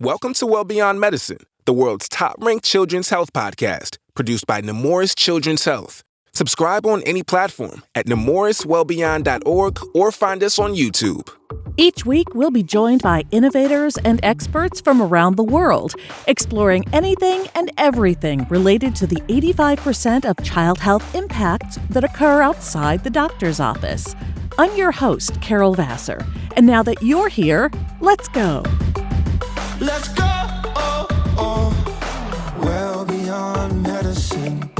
Welcome to Well Beyond Medicine, the world's top-ranked children's health podcast, produced by Nemours Children's Health. Subscribe on any platform at nemourswellbeyond.org or find us on YouTube. Each week, we'll be joined by innovators and experts from around the world, exploring anything and everything related to the 85% of child health impacts that occur outside the doctor's office. I'm your host, Carol Vassar, and now that you're here, let's go. Let's go, well beyond medicine.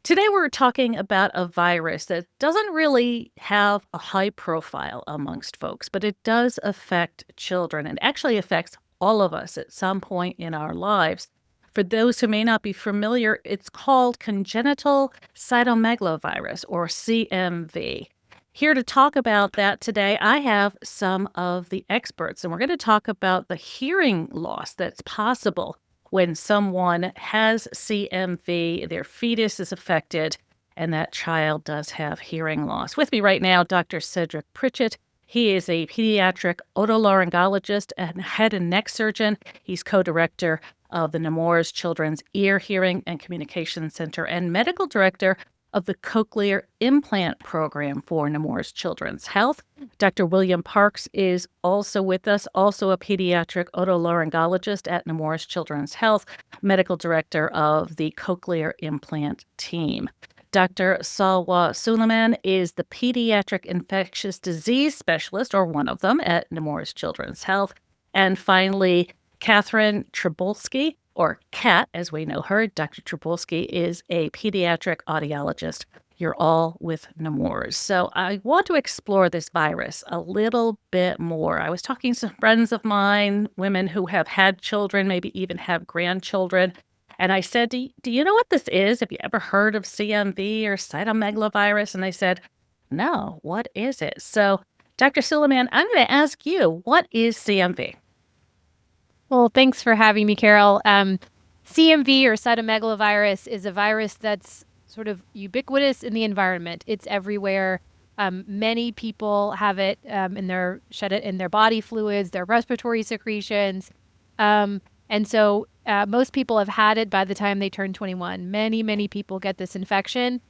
Today we're talking about a virus that doesn't really have a high profile amongst folks, but it does affect children and actually affects all of us at some point in our lives. For those who may not be familiar, it's called congenital cytomegalovirus, or CMV. Here to talk about that today, I have some of the experts, and we're going to talk about the hearing loss that's possible when someone has CMV, their fetus is affected, and that child does have hearing loss. With me right now, Dr. Cedric Pritchett. He is a pediatric otolaryngologist and head and neck surgeon. He's co-director of the Nemours Children's Ear, Hearing, and Communication Center and medical director of the Cochlear Implant Program for Nemours Children's Health. Dr. William Parks is also with us, also a pediatric otolaryngologist at Nemours Children's Health, medical director of the Cochlear Implant Team. Dr. Salwa Sulieman is the pediatric infectious disease specialist, or one of them, at Nemours Children's Health. And finally, Kathryn Tribulski, or Kat, as we know her. Dr. Tribulski is a pediatric audiologist. You're all with Nemours. So I want to explore this virus a little bit more. I was talking to some friends of mine, women who have had children, maybe even have grandchildren, and I said, do you know what this is? Have you ever heard of CMV or cytomegalovirus? And they said, no, what is it? So Dr. Sulieman, I'm going to ask you, what is CMV? Well, thanks for having me, Carol. CMV, or cytomegalovirus, is a virus that's sort of ubiquitous in the environment. It's everywhere. Many people have it shed it in their body fluids, their respiratory secretions. And so most people have had it by the time they turn 21. Many people get this infection,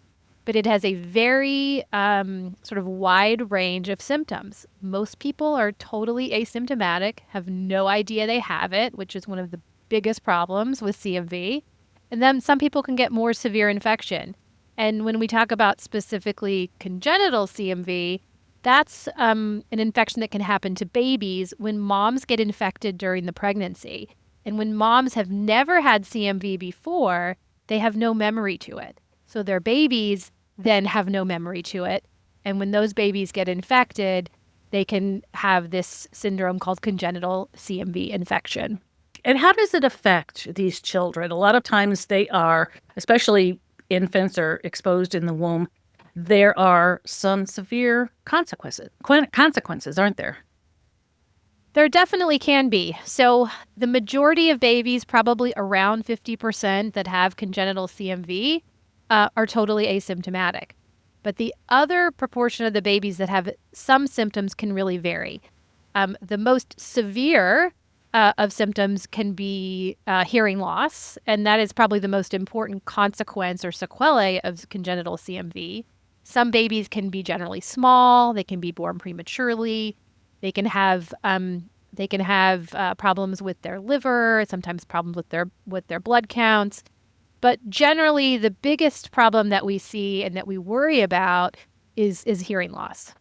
but it has a very sort of wide range of symptoms. Most people are totally asymptomatic, have no idea they have it, which is one of the biggest problems with CMV. And then some people can get more severe infection. And when we talk about specifically congenital CMV, that's an infection that can happen to babies when moms get infected during the pregnancy. And when moms have never had CMV before, they have no memory to it. So their babies then have no memory to it. And when those babies get infected, they can have this syndrome called congenital CMV infection. And how does it affect these children? A lot of times they are, especially infants are exposed in the womb, there are some severe consequences, aren't there? There definitely can be. So the majority of babies, probably around 50% that have congenital CMV, are totally asymptomatic. But the other proportion of the babies that have some symptoms can really vary. The most severe of symptoms can be hearing loss, and that is probably the most important consequence or sequelae of congenital CMV. Some babies can be generally small, they can be born prematurely, they can have problems with their liver, sometimes problems with their blood counts. But generally, the biggest problem that we see and that we worry about is hearing loss.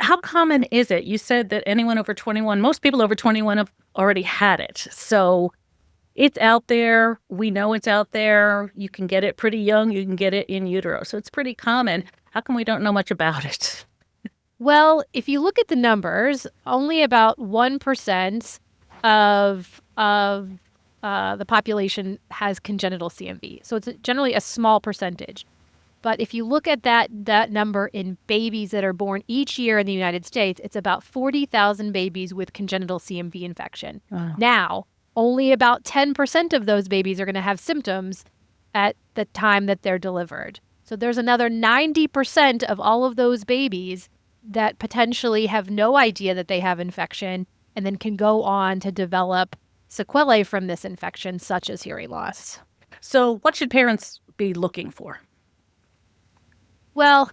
How common is it? You said that anyone over 21, most people over 21 have already had it. So it's out there. We know it's out there. You can get it pretty young. You can get it in utero. So it's pretty common. How come we don't know much about it? Well, if you look at the numbers, only about 1% of the population has congenital CMV. So it's generally a small percentage. But if you look at that number in babies that are born each year in the United States, it's about 40,000 babies with congenital CMV infection. Wow. Now, only about 10% of those babies are going to have symptoms at the time that they're delivered. So there's another 90% of all of those babies that potentially have no idea that they have infection and then can go on to develop sequelae from this infection, such as hearing loss. So what should parents be looking for? Well,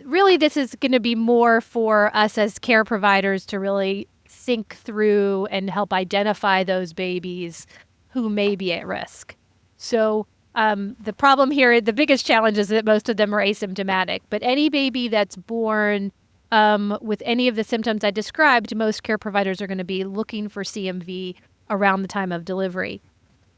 really, this is going to be more for us as care providers to really think through and help identify those babies who may be at risk. So the problem here, the biggest challenge is that most of them are asymptomatic. But any baby that's born with any of the symptoms I described, most care providers are going to be looking for CMV around the time of delivery.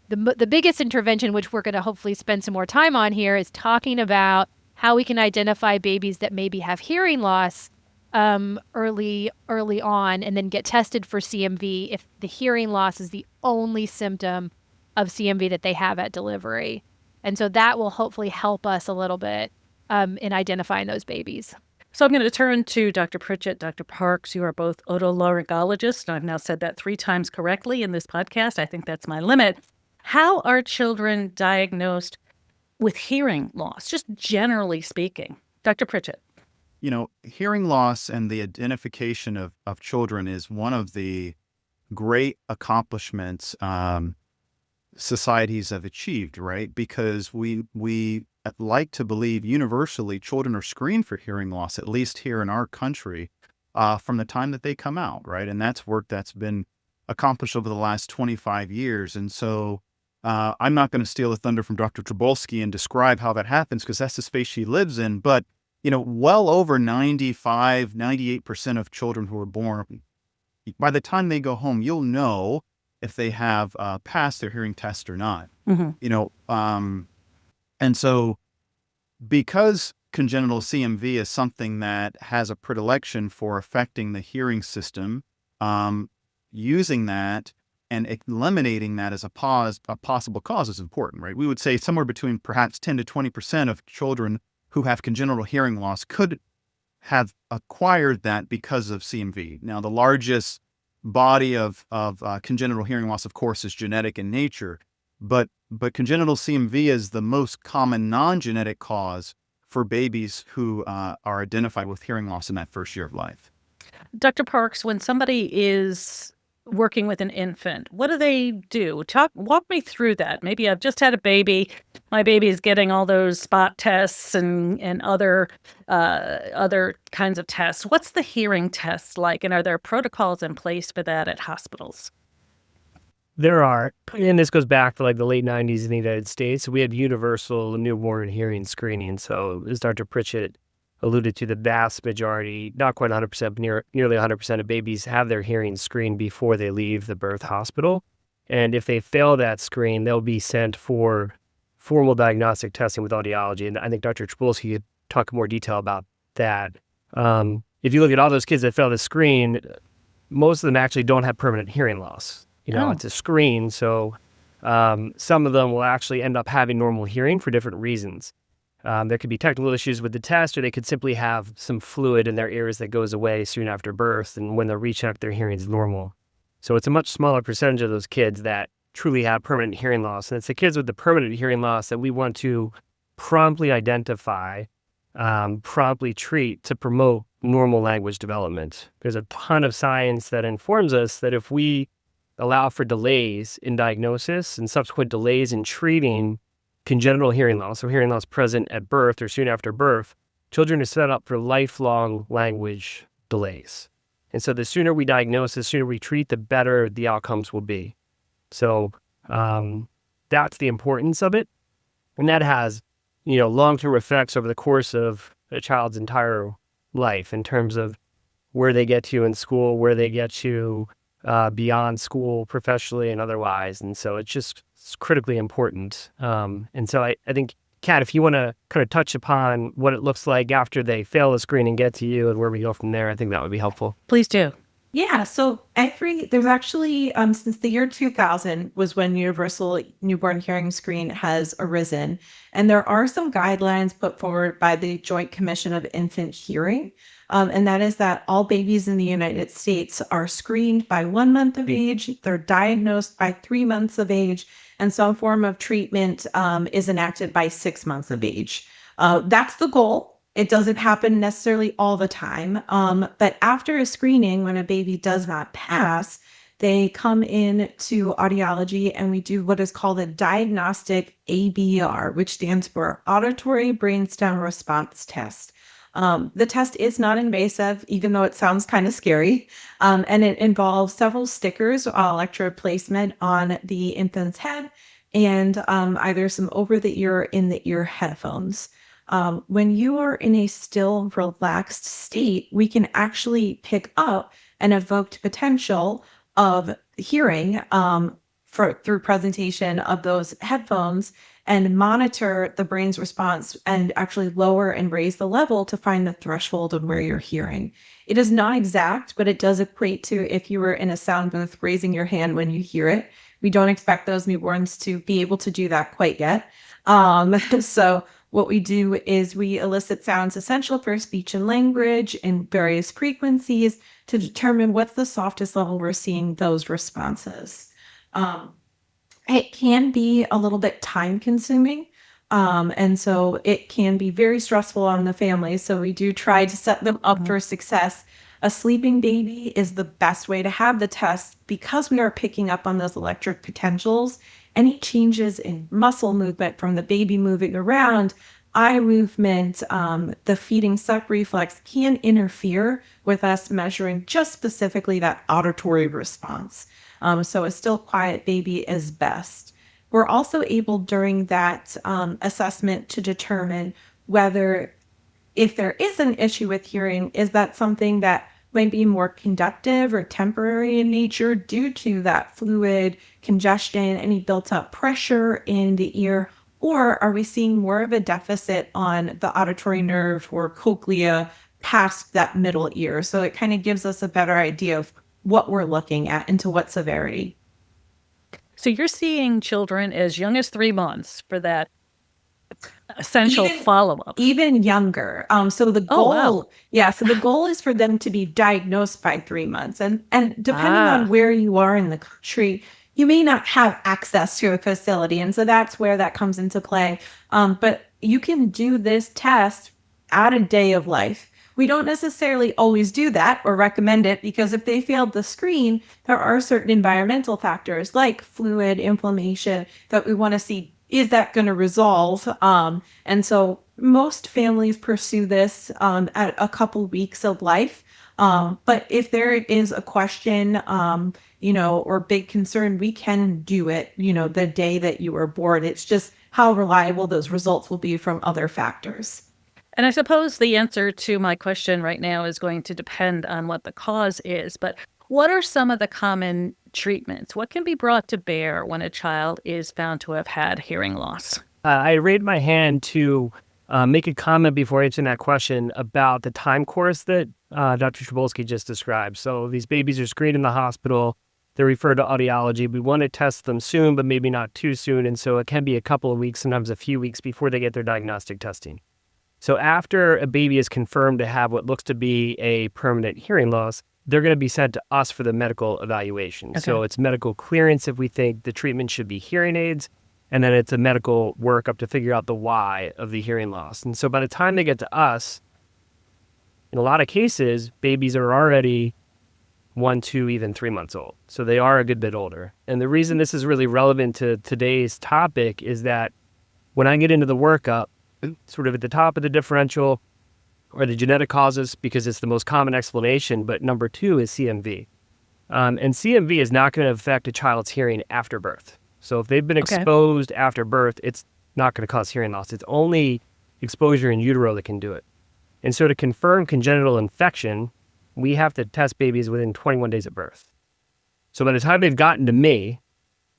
The biggest intervention, which we're going to hopefully spend some more time on here, is talking about how we can identify babies that maybe have hearing loss early on, and then get tested for CMV if the hearing loss is the only symptom of CMV that they have at delivery. And so that will hopefully help us a little bit in identifying those babies. So I'm going to turn to Dr. Pritchett, Dr. Parks. You are both otolaryngologists. I've now said that 3 times correctly in this podcast. I think that's my limit. How are children diagnosed with hearing loss, just generally speaking? Dr. Pritchett. Hearing loss and the identification of children is one of the great accomplishments societies have achieved, right? Because we like to believe universally children are screened for hearing loss, at least here in our country, from the time that they come out, right? And that's work that's been accomplished over the last 25 years. And so I'm not going to steal the thunder from Dr. Tribulski and describe how that happens, because that's the space she lives in. But well over 98% of children who are born, by the time they go home, you'll know if they have passed their hearing test or not. Mm-hmm. And so because congenital CMV is something that has a predilection for affecting the hearing system, using that and eliminating that as a possible cause is important, right? We would say somewhere between perhaps 10 to 20% of children who have congenital hearing loss could have acquired that because of CMV. Now, the largest body of congenital hearing loss, of course, is genetic in nature, but congenital CMV is the most common non-genetic cause for babies who are identified with hearing loss in that first year of life. Dr. Parks, when somebody is working with an infant, what do they do? Walk me through that. Maybe I've just had a baby. My baby is getting all those spot tests and other kinds of tests. What's the hearing test like, and are there protocols in place for that at hospitals? There are, and this goes back to like the late 90s in the United States. We had universal newborn hearing screening. So as Dr. Pritchett alluded to, the vast majority, not quite 100%, but nearly 100% of babies have their hearing screened before they leave the birth hospital. And if they fail that screen, they'll be sent for formal diagnostic testing with audiology. And I think Dr. Tribulski could talk in more detail about that. If you look at all those kids that fail the screen, most of them actually don't have permanent hearing loss. It's a screen. So some of them will actually end up having normal hearing for different reasons. There could be technical issues with the test, or they could simply have some fluid in their ears that goes away soon after birth, and when they recheck, their hearing is normal. So it's a much smaller percentage of those kids that truly have permanent hearing loss. And it's the kids with the permanent hearing loss that we want to promptly identify, promptly treat to promote normal language development. There's a ton of science that informs us that if we allow for delays in diagnosis and subsequent delays in treating congenital hearing loss, or hearing loss present at birth or soon after birth, children are set up for lifelong language delays. And so the sooner we diagnose, the sooner we treat, the better the outcomes will be. So that's the importance of it. And that has, long-term effects over the course of a child's entire life in terms of where they get to in school, where they get to beyond school, professionally and otherwise. And so it's critically important. And so I think, Kat, if you want to kind of touch upon what it looks like after they fail the screen and get to you and where we go from there, I think that would be helpful. Please do. Yeah, so there's actually, since the year 2000 was when universal newborn hearing screen has arisen. And there are some guidelines put forward by the Joint Commission of Infant Hearing. And that is that all babies in the United States are screened by 1 month of age. They're diagnosed by 3 months of age, and some form of treatment is enacted by 6 months of age. That's the goal. It doesn't happen necessarily all the time. But after a screening, when a baby does not pass, they come in to audiology and we do what is called a diagnostic ABR, which stands for Auditory Brainstem Response Test. The test is not invasive, even though it sounds kind of scary. And it involves several stickers, electrode placement on the infant's head, and either some over-the-ear or in-the-ear headphones. When you are in a still, relaxed state, we can actually pick up an evoked potential of hearing through presentation of those headphones and monitor the brain's response and actually lower and raise the level to find the threshold of where you're hearing. It is not exact, but it does equate to if you were in a sound booth raising your hand when you hear it. We don't expect those newborns to be able to do that quite yet. So what we do is we elicit sounds essential for speech and language in various frequencies to determine what's the softest level we're seeing those responses. It can be a little bit time consuming. And so it can be very stressful on the family. So we do try to set them up for success. A sleeping baby is the best way to have the test because we are picking up on those electric potentials. Any changes in muscle movement from the baby moving around, eye movement, the feeding suck reflex can interfere with us measuring just specifically that auditory response. So a still quiet baby is best. We're also able during that assessment to determine whether if there is an issue with hearing, is that something that might be more conductive or temporary in nature due to that fluid congestion, any built up pressure in the ear, or are we seeing more of a deficit on the auditory nerve or cochlea past that middle ear? So it kind of gives us a better idea of what we're looking at and to what severity. So you're seeing children as young as 3 months for that essential follow-up. Even younger. So the goal, wow. So the goal is for them to be diagnosed by 3 months. And depending on where you are in the country, you may not have access to a facility. And so that's where that comes into play. But you can do this test at a day of life. We don't necessarily always do that or recommend it because if they failed the screen, there are certain environmental factors like fluid, inflammation that we want to see. Is that going to resolve? And so most families pursue this at a couple weeks of life. But if there is a question, or big concern, we can do it, the day that you were born. It's just how reliable those results will be from other factors. And I suppose the answer to my question right now is going to depend on what the cause is. But what are some of the common treatments? What can be brought to bear when a child is found to have had hearing loss? I raised my hand to make a comment before answering that question about the time course that Dr. Tribulski just described. So these babies are screened in the hospital. They're referred to audiology. We want to test them soon, but maybe not too soon. And so it can be a couple of weeks, sometimes a few weeks before they get their diagnostic testing. So after a baby is confirmed to have what looks to be a permanent hearing loss, they're going to be sent to us for the medical evaluation. Okay. So it's medical clearance if we think the treatment should be hearing aids, and then it's a medical workup to figure out the why of the hearing loss. And so by the time they get to us, in a lot of cases, babies are already 1, 2, even 3 months old. So they are a good bit older. And the reason this is really relevant to today's topic is that when I get into the workup, sort of at the top of the differential or the genetic causes, because it's the most common explanation, but number 2 is CMV. And CMV is not going to affect a child's hearing after birth. So if they've been exposed after birth, it's not going to cause hearing loss. It's only exposure in utero that can do it. And so to confirm congenital infection, we have to test babies within 21 days of birth. So by the time they've gotten to me,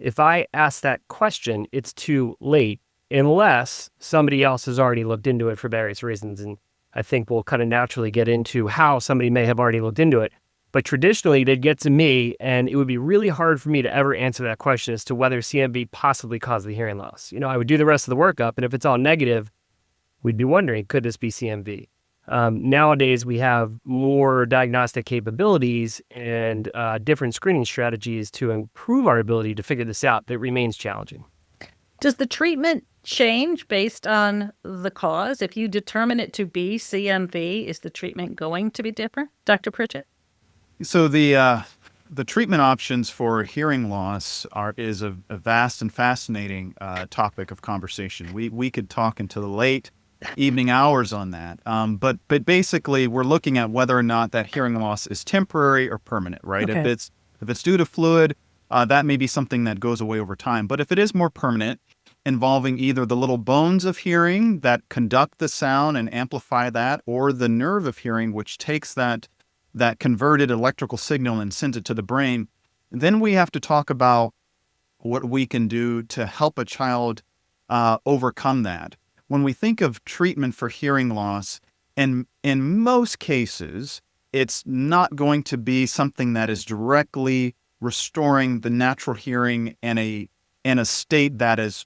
if I ask that question, it's too late, unless somebody else has already looked into it for various reasons. And I think we'll kind of naturally get into how somebody may have already looked into it. But traditionally, they'd get to me, and it would be really hard for me to ever answer that question as to whether CMV possibly caused the hearing loss. I would do the rest of the workup, and if it's all negative, we'd be wondering, could this be CMV? Nowadays, we have more diagnostic capabilities and different screening strategies to improve our ability to figure this out. That remains challenging. Does the treatment change based on the cause? If you determine it to be CMV, is the treatment going to be different? Dr. Pritchett? So the treatment options for hearing loss is a vast and fascinating topic of conversation. We could talk into the late evening hours on that. But basically, we're looking at whether or not that hearing loss is temporary or permanent, right? Okay. If it's due to fluid, that may be something that goes away over time. But if it is more permanent, involving either the little bones of hearing that conduct the sound and amplify that, or the nerve of hearing, which takes that converted electrical signal and sends it to the brain, then we have to talk about what we can do to help a child overcome that. When we think of treatment for hearing loss, and in most cases, it's not going to be something that is directly restoring the natural hearing in a state that is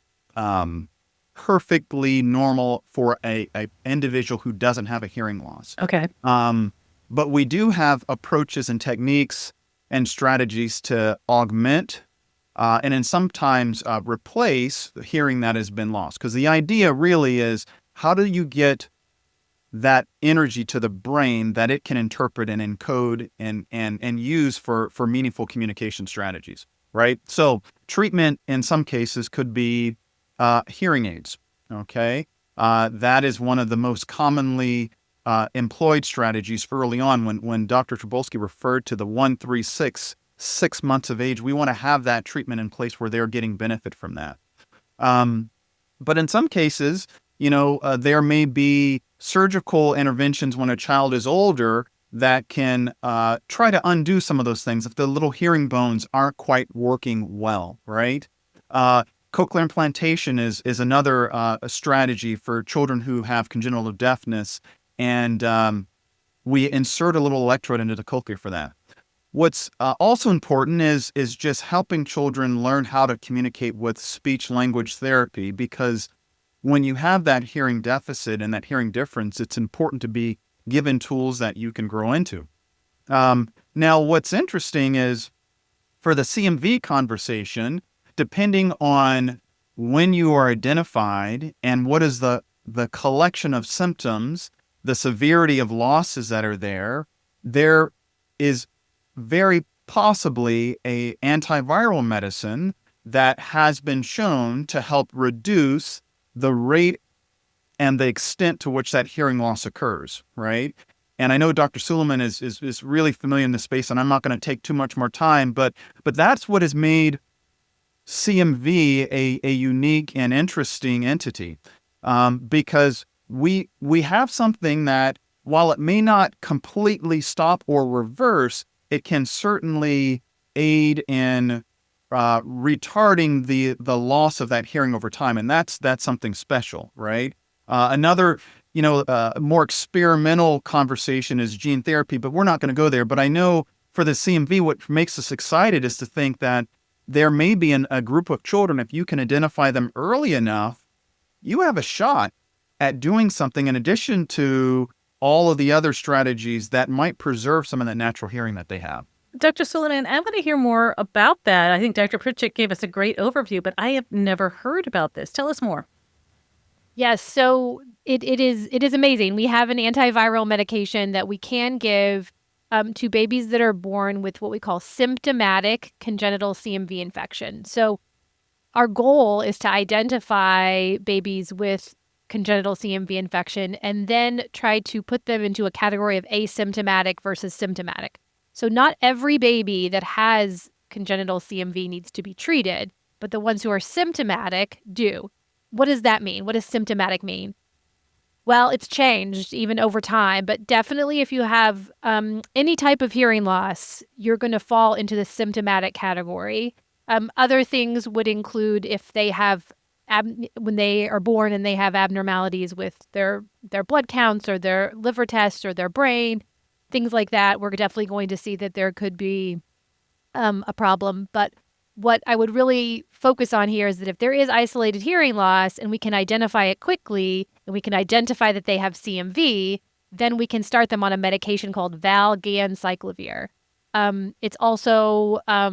perfectly normal for a individual who doesn't have a hearing loss. Okay. But we do have approaches and techniques and strategies to augment and then sometimes replace the hearing that has been lost. Because the idea really is, how do you get that energy to the brain that it can interpret and encode and use for meaningful communication strategies, right? So treatment in some cases could be hearing aids, okay? That is one of the most commonly employed strategies early on. When Dr. Tribulski referred to the 1-3-6, 6 months of age, we want to have that treatment in place where they're getting benefit from that. But in some cases, there may be surgical interventions when a child is older that can try to undo some of those things if the little hearing bones aren't quite working well, right? Cochlear implantation is another strategy for children who have congenital deafness, and we insert a little electrode into the cochlea for that. What's also important is just helping children learn how to communicate with speech-language therapy, because when you have that hearing deficit and that hearing difference, it's important to be given tools that you can grow into. Now, what's interesting is, for the CMV conversation, depending on when you are identified and what is the collection of symptoms, the severity of losses that are there is very possibly a antiviral medicine that has been shown to help reduce the rate and the extent to which that hearing loss occurs, right? And I know Dr. Sulieman is really familiar in this space, and I'm not going to take too much more time, but that's what has made CMV a unique and interesting entity, because we have something that, while it may not completely stop or reverse, it can certainly aid in retarding the loss of that hearing over time, and that's something special, right? Another, more experimental conversation is gene therapy, but we're not going to go there. But I know for the CMV, what makes us excited is to think that there may be a group of children, if you can identify them early enough, you have a shot at doing something in addition to all of the other strategies that might preserve some of that natural hearing that they have. Dr. Sulieman, I want to hear more about that. I think Dr. Pritchett gave us a great overview, but I have never heard about this. Tell us more. Yes, so it is amazing. We have an antiviral medication that we can give to babies that are born with what we call symptomatic congenital CMV infection. So our goal is to identify babies with congenital CMV infection and then try to put them into a category of asymptomatic versus symptomatic. So not every baby that has congenital CMV needs to be treated, but the ones who are symptomatic do. What does that mean? What does symptomatic mean? Well, it's changed even over time, but definitely if you have any type of hearing loss, you're going to fall into the symptomatic category. Other things would include if they have, when they are born and they have abnormalities with their blood counts or their liver tests or their brain, things like that, we're definitely going to see that there could be a problem. But what I would really focus on here is that if there is isolated hearing loss and we can identify it quickly and we can identify that they have CMV, then we can start them on a medication called valganciclovir. It's also a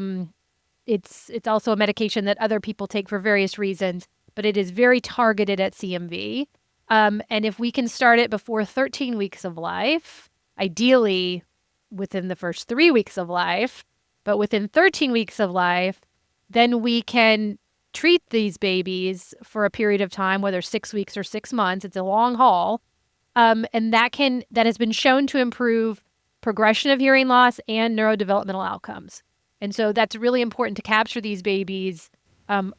medication that other people take for various reasons, but it is very targeted at CMV. And if we can start it before 13 weeks of life, ideally within the first 3 weeks of life, but within 13 weeks of life, then we can treat these babies for a period of time, whether 6 weeks or 6 months. It's a long haul. And that has been shown to improve progression of hearing loss and neurodevelopmental outcomes. And so that's really important to capture these babies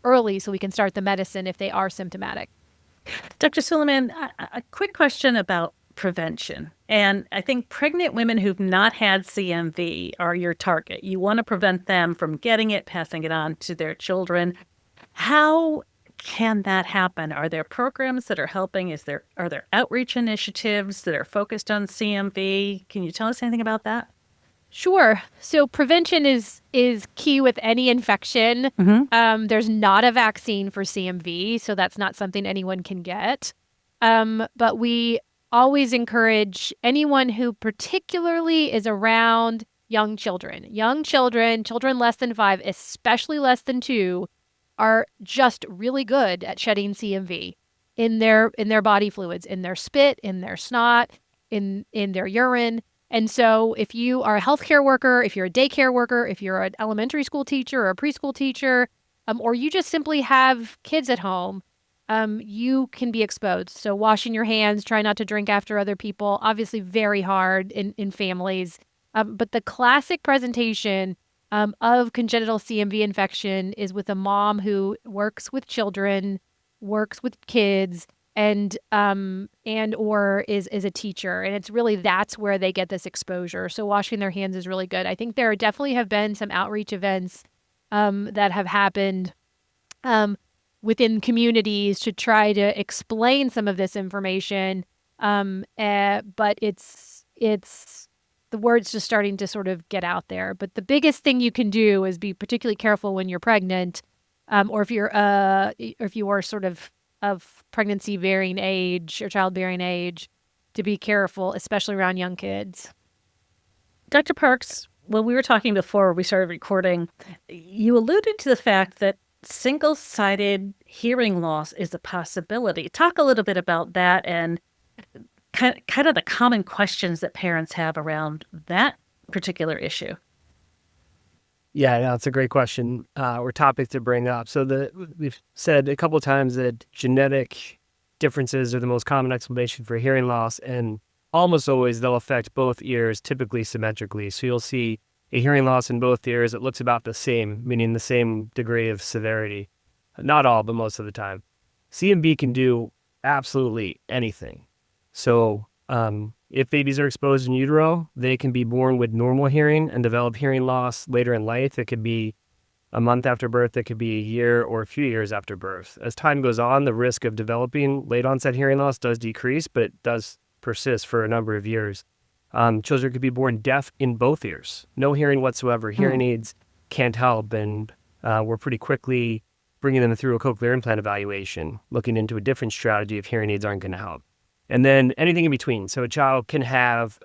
early so we can start the medicine if they are symptomatic. Dr. Sulieman, a quick question about prevention. And I think pregnant women who've not had CMV are your target. You want to prevent them from getting it, passing it on to their children. How can that happen? Are there programs that are helping? Are there outreach initiatives that are focused on CMV? Can you tell us anything about that? Sure. So prevention is key with any infection. There's not a vaccine for CMV, so that's not something anyone can get. But we always encourage anyone who particularly is around young children, children less than 5, especially less than 2, are just really good at shedding CMV in their body fluids, in their spit, in their snot, in their urine. And so if you are a healthcare worker, if you're a daycare worker, if you're an elementary school teacher or a preschool teacher, or you just simply have kids at home, you can be exposed. So washing your hands, try not to drink after other people, obviously very hard in families. But the classic presentation of congenital CMV infection is with a mom who works with children, works with kids, and or is a teacher. And it's really, that's where they get this exposure. So washing their hands is really good. I think there definitely have been some outreach events that have happened within communities to try to explain some of this information. But it's the word's just starting to sort of get out there. But the biggest thing you can do is be particularly careful when you're pregnant, or if you are sort of pregnancy bearing age or childbearing age, to be careful, especially around young kids. Dr. Parks, when we were talking before we started recording, you alluded to the fact that single-sided hearing loss is a possibility. Talk a little bit about that and kind of the common questions that parents have around that particular issue. Yeah, no, it's a great question or topic to bring up. So we've said a couple of times that genetic differences are the most common explanation for hearing loss, and almost always they'll affect both ears, typically symmetrically. So you'll see a hearing loss in both ears. It looks about the same, meaning the same degree of severity. Not all, but most of the time. CMV can do absolutely anything. So if babies are exposed in utero, they can be born with normal hearing and develop hearing loss later in life. It could be a month after birth. It could be a year or a few years after birth. As time goes on, the risk of developing late onset hearing loss does decrease, but it does persist for a number of years. Children could be born deaf in both ears, no hearing whatsoever. Hearing aids can't help, and we're pretty quickly bringing them through a cochlear implant evaluation, looking into a different strategy if hearing aids aren't going to help. And then anything in between. So a child can have,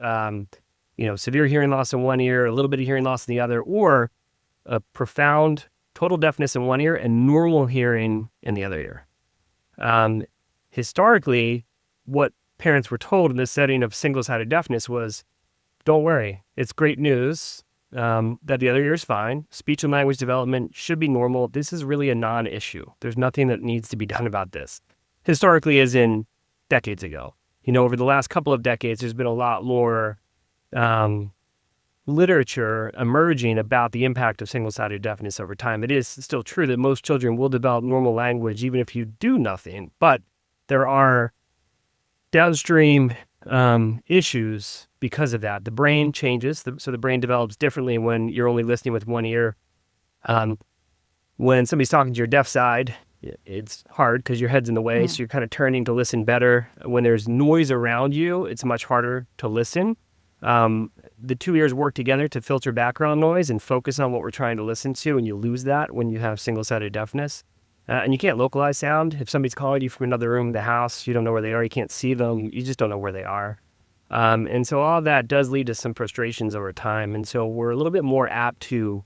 severe hearing loss in one ear, a little bit of hearing loss in the other, or a profound total deafness in one ear and normal hearing in the other ear. Historically, what parents were told in this setting of single-sided deafness was, don't worry, it's great news that the other ear is fine. Speech and language development should be normal. This is really a non-issue. There's nothing that needs to be done about this. Historically, as in decades ago. Over the last couple of decades, there's been a lot more literature emerging about the impact of single-sided deafness over time. It is still true that most children will develop normal language even if you do nothing, but there are downstream issues because of that. The brain changes, so the brain develops differently when you're only listening with one ear. When somebody's talking to your deaf side, it's hard because your head's in the way, so you're kind of turning to listen better. When there's noise around you, it's much harder to listen. The two ears work together to filter background noise and focus on what we're trying to listen to, and you lose that when you have single-sided deafness. And you can't localize sound. If somebody's calling you from another room in the house, you don't know where they are, you can't see them, you just don't know where they are. And so all of that does lead to some frustrations over time. And so we're a little bit more apt to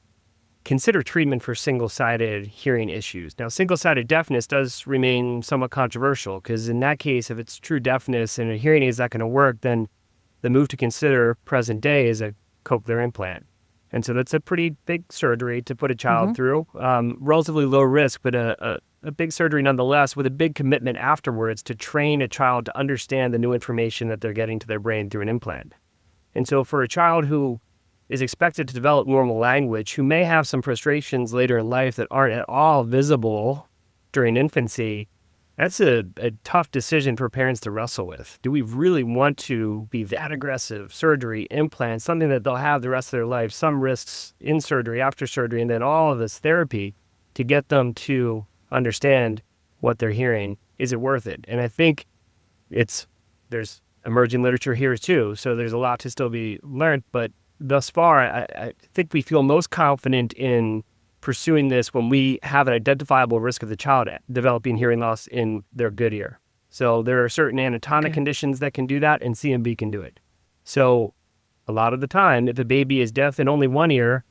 consider treatment for single-sided hearing issues. Now, single-sided deafness does remain somewhat controversial because in that case, if it's true deafness and a hearing aid is not going to work, then the move to consider present day is a cochlear implant. And so that's a pretty big surgery to put a child through. Relatively low risk, but a big surgery nonetheless, with a big commitment afterwards to train a child to understand the new information that they're getting to their brain through an implant. And so for a child who is expected to develop normal language, who may have some frustrations later in life that aren't at all visible during infancy, that's a tough decision for parents to wrestle with. Do we really want to be that aggressive? Surgery, implants, something that they'll have the rest of their life, some risks in surgery, after surgery, and then all of this therapy to get them to understand what they're hearing. Is it worth it? And I think there's emerging literature here too, so there's a lot to still be learned, but thus far, I think we feel most confident in pursuing this when we have an identifiable risk of the child developing hearing loss in their good ear. So there are certain anatomic conditions that can do that, and CMV can do it. So a lot of the time, if a baby is deaf in only one ear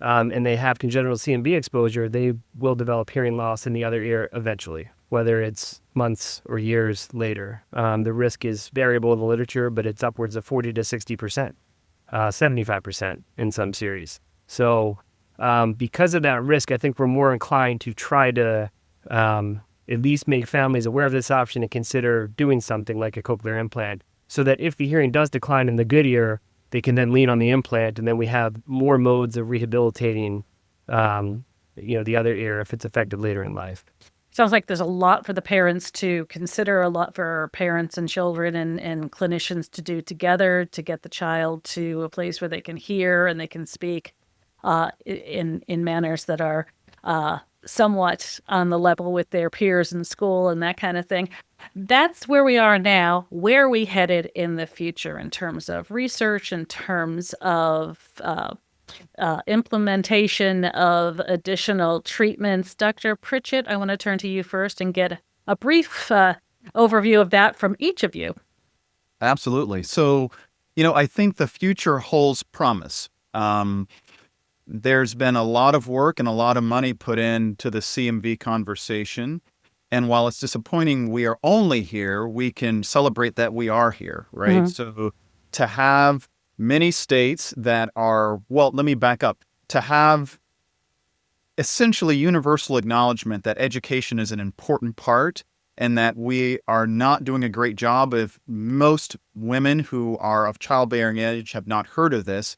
and they have congenital CMV exposure, they will develop hearing loss in the other ear eventually, whether it's months or years later. The risk is variable in the literature, but it's upwards of 40 to 60%. 75% in some series. So because of that risk, I think we're more inclined to try to at least make families aware of this option and consider doing something like a cochlear implant so that if the hearing does decline in the good ear, they can then lean on the implant, and then we have more modes of rehabilitating the other ear if it's affected later in life. Sounds like there's a lot for the parents to consider, a lot for parents and children and clinicians to do together to get the child to a place where they can hear and they can speak in manners that are somewhat on the level with their peers in school and that kind of thing. That's where we are now. Where are we headed in the future in terms of research, in terms of implementation of additional treatments? Dr. Pritchett, I want to turn to you first and get a brief overview of that from each of you. Absolutely. So, I think the future holds promise. There's been a lot of work and a lot of money put into the CMV conversation. And while it's disappointing we are only here, we can celebrate that we are here, right? So to have many states that are, let me back up, to have essentially universal acknowledgement that education is an important part and that we are not doing a great job if most women who are of childbearing age have not heard of this.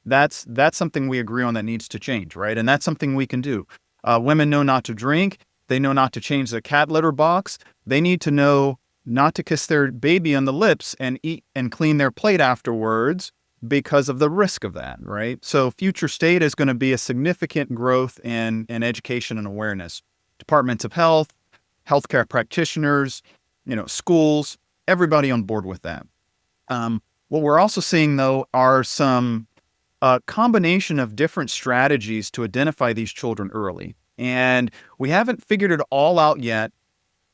That's something we agree on that needs to change, right? And that's something we can do. Women know not to drink. They know not to change the cat litter box. They need to know not to kiss their baby on the lips and eat and clean their plate afterwards because of the risk of that, right? So future state is going to be a significant growth in education and awareness. Departments of health, healthcare practitioners, schools, everybody on board with that. What we're also seeing, though, are some combination of different strategies to identify these children early. And we haven't figured it all out yet,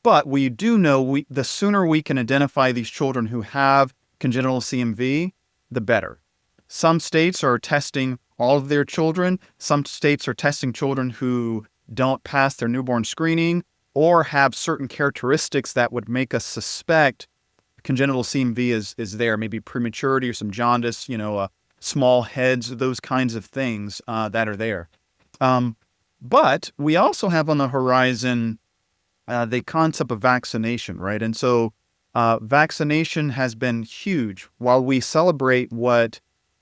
but we do know the sooner we can identify these children who have congenital CMV, the better. Some states are testing all of their children. Some states are testing children who don't pass their newborn screening or have certain characteristics that would make us suspect congenital CMV is there, maybe prematurity or some jaundice, small heads, those kinds of things that are there. But we also have on the horizon the concept of vaccination, right? And so vaccination has been huge. While we celebrate what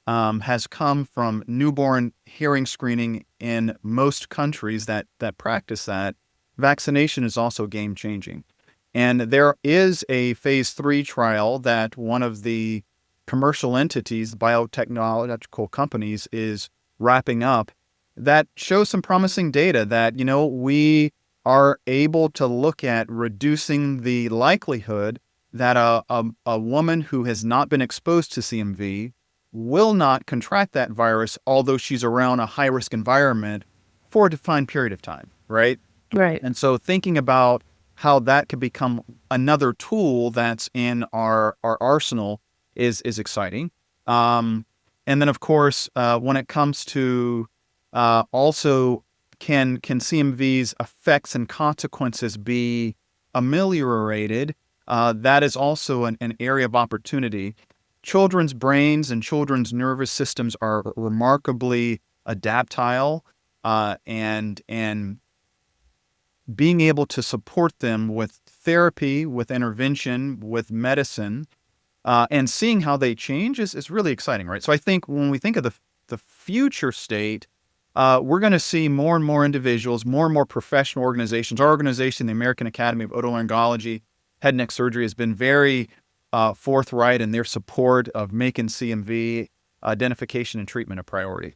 has come from newborn hearing screening in most countries that practice that, vaccination is also game-changing. And there is a phase 3 trial that one of the commercial entities, biotechnological companies, is wrapping up that shows some promising data that, we are able to look at reducing the likelihood that a woman who has not been exposed to CMV will not contract that virus, although she's around a high-risk environment for a defined period of time, right? Right. And so thinking about how that could become another tool that's in our arsenal is exciting. And then, of course, when it comes to Also, can CMV's effects and consequences be ameliorated? That is also an area of opportunity. Children's brains and children's nervous systems are remarkably adaptile, and being able to support them with therapy, with intervention, with medicine, and seeing how they change is really exciting, right? So I think when we think of the future state, we're going to see more and more individuals, more and more professional organizations. Our organization, the American Academy of Otolaryngology, Head and Neck Surgery, has been very forthright in their support of making CMV identification and treatment a priority.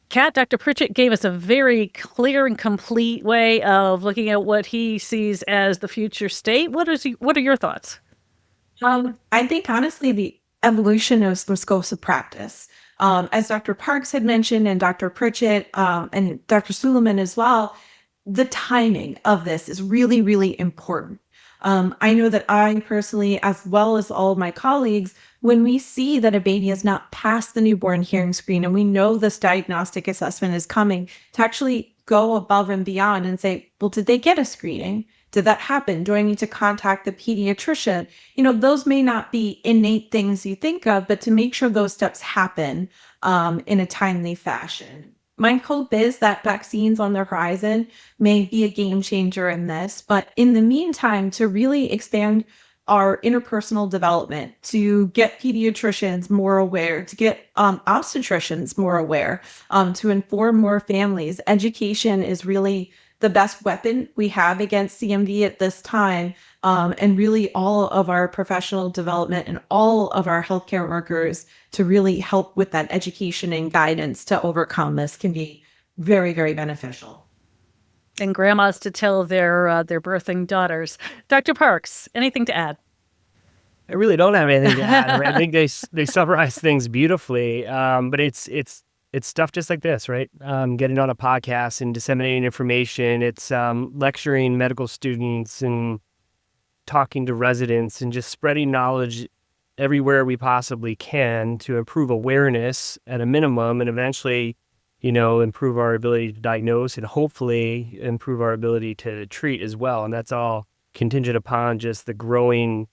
Kat, Dr. Pritchett gave us a very clear and complete way of looking at what he sees as the future state. What are your thoughts? I think honestly, the evolution of the scopes of practice, as Dr. Parks had mentioned, and Dr. Pritchett, and Dr. Sulieman as well, the timing of this is really, really important. I know that I personally, as well as all of my colleagues, when we see that a baby has not passed the newborn hearing screen and we know this diagnostic assessment is coming, to actually go above and beyond and say, well, did they get a screening? Did that happen? Do I need to contact the pediatrician? Those may not be innate things you think of, but to make sure those steps happen in a timely fashion. My hope is that vaccines on the horizon may be a game changer in this, but in the meantime, to really expand our interpersonal development, to get pediatricians more aware, to get obstetricians more aware, to inform more families. Education is really the best weapon we have against CMV at this time. And really all of our professional development and all of our healthcare workers to really help with that education and guidance to overcome this can be very, very beneficial. And grandmas to tell their birthing daughters. Dr. Parks, anything to add? I really don't have anything to add. I mean, I think they summarize things beautifully, but it's stuff just like this, right? Getting on a podcast and disseminating information. It's lecturing medical students and talking to residents and just spreading knowledge everywhere we possibly can to improve awareness at a minimum, and eventually, improve our ability to diagnose and hopefully improve our ability to treat as well. And that's all contingent upon just the growing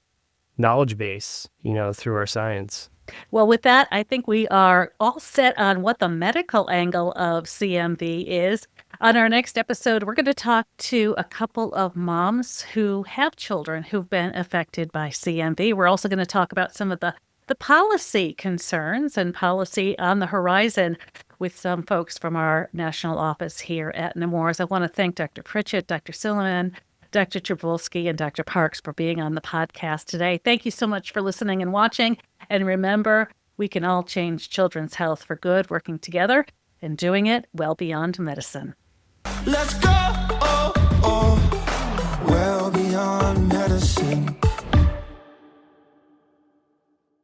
knowledge base, through our science. Well, with that, I think we are all set on what the medical angle of CMV is. On our next episode, we're going to talk to a couple of moms who have children who've been affected by CMV. We're also going to talk about some of the policy concerns and policy on the horizon with some folks from our national office here at Nemours. I want to thank Dr. Pritchett, Dr. Sulieman, Dr. Tribulski, and Dr. Parks for being on the podcast today. Thank you so much for listening and watching. And remember, we can all change children's health for good, working together and doing it well beyond medicine. Let's go.